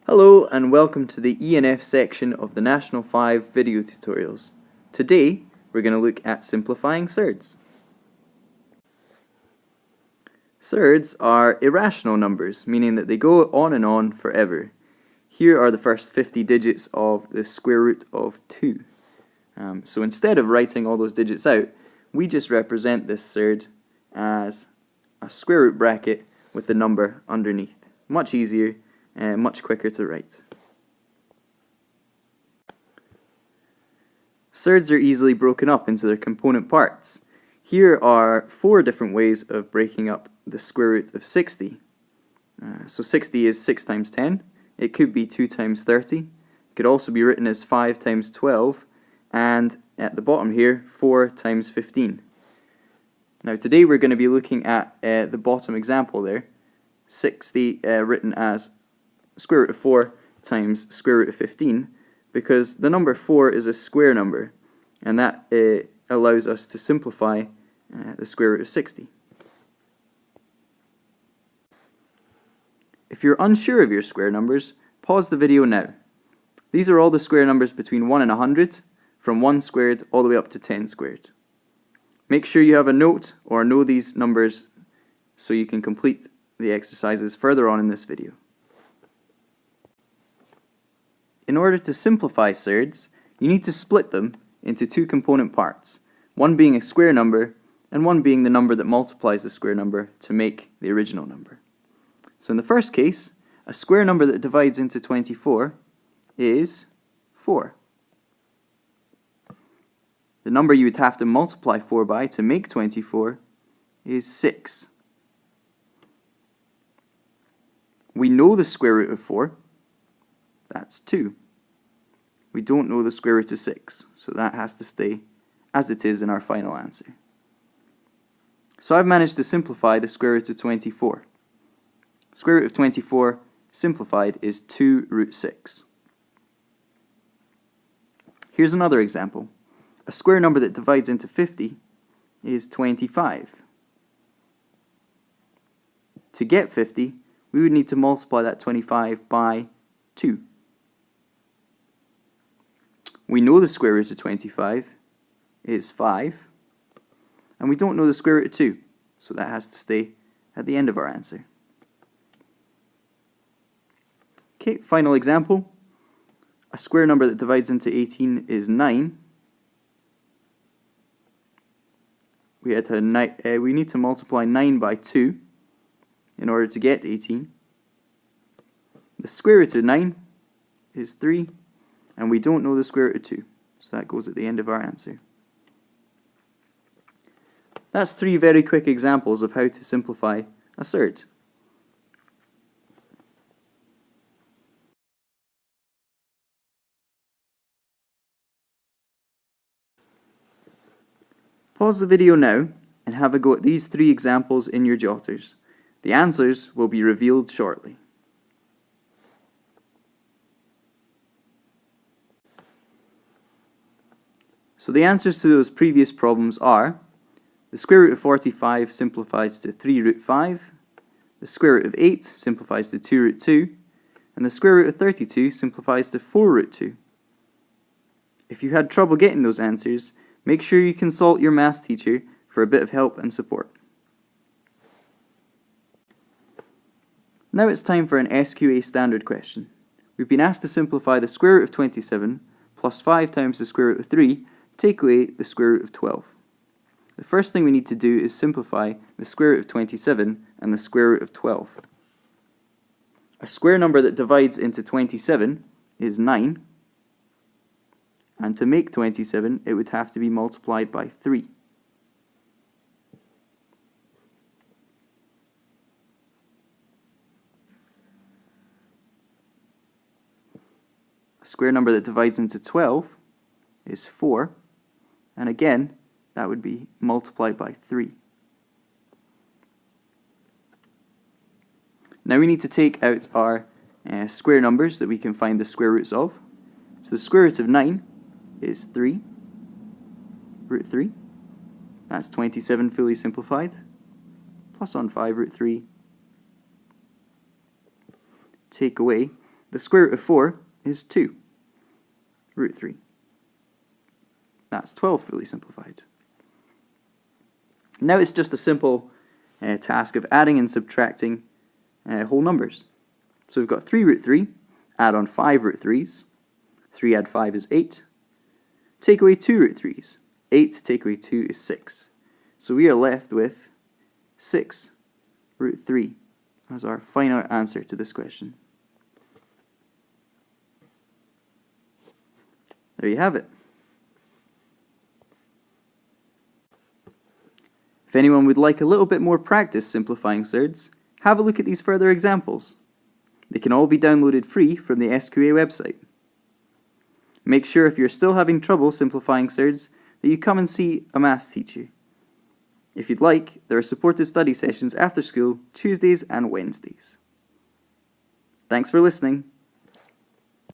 Hello and welcome to the E&F section of the National 5 video tutorials. Today we're going to look at simplifying surds. Surds are irrational numbers, meaning that they go on and on forever. Here are the first 50 digits of the square root of 2. So instead of writing all those digits out, we just represent this surd as a square root bracket with the number underneath. Much easier and much quicker to write. Surds are easily broken up into their component parts. Here are 4 different ways of breaking up the square root of 60. So 60 is 6 times 10. It could be 2 times 30. It could also be written as 5 times 12. And at the bottom here, 4 times 15. Now today we're going to be looking at the bottom example there. 60 written as square root of 4 times square root of 15, because the number 4 is a square number, and that allows us to simplify the square root of 60. If you're unsure of your square numbers, pause the video now. These are all the square numbers between 1 and 100, from 1 squared all the way up to 10 squared. Make sure you have a note or know these numbers so you can complete the exercises further on in this video. In order to simplify surds, you need to split them into 2 component parts, one being a square number and one being the number that multiplies the square number to make the original number. So in the first case, a square number that divides into 24 is 4. The number you would have to multiply 4 by to make 24 is 6. We know the square root of 4. That's 2. We don't know the square root of 6, so that has to stay as it is in our final answer. So I've managed to simplify the square root of 24. Square root of 24 simplified is 2 root 6. Here's another example. A square number that divides into 50 is 25. To get 50, we would need to multiply that 25 by 2. We know the square root of 25 is 5, and we don't know the square root of 2, so that has to stay at the end of our answer. Okay, final example. A square number that divides into 18 is 9. We need to multiply 9 by 2 in order to get 18. The square root of 9 is 3. And we don't know the square root of 2, so that goes at the end of our answer. That's 3 very quick examples of how to simplify a surd. Pause the video now and have a go at these 3 examples in your jotters. The answers will be revealed shortly. So the answers to those previous problems are: the square root of 45 simplifies to 3 root 5, the square root of 8 simplifies to 2 root 2, and the square root of 32 simplifies to 4 root 2. If you had trouble getting those answers, make sure you consult your maths teacher for a bit of help and support. Now it's time for an SQA standard question. We've been asked to simplify the square root of 27 plus 5 times the square root of 3, take away the square root of 12. The first thing we need to do is simplify the square root of 27 and the square root of 12. A square number that divides into 27 is 9, and to make 27 it would have to be multiplied by 3. A square number that divides into 12 is 4, and again that would be multiplied by 3. Now we need to take out our square numbers that we can find the square roots of. So the square root of 9 is 3 root 3. That's 27 fully simplified. Plus on 5 root 3. Take away The square root of 4 is 2. Root 3. That's 12 fully simplified. Now it's just a simple task of adding and subtracting whole numbers. So we've got 3 root 3, add on 5 root 3's. 3 add 5 is 8. Take away 2 root 3's. 8 take away 2 is 6. So we are left with 6 root 3 as our final answer to this question. There you have it. If anyone would like a little bit more practice simplifying surds, have a look at these further examples. They can all be downloaded free from the SQA website. Make sure if you're still having trouble simplifying surds that you come and see a maths teacher. If you'd like, there are supported study sessions after school Tuesdays and Wednesdays. Thanks for listening.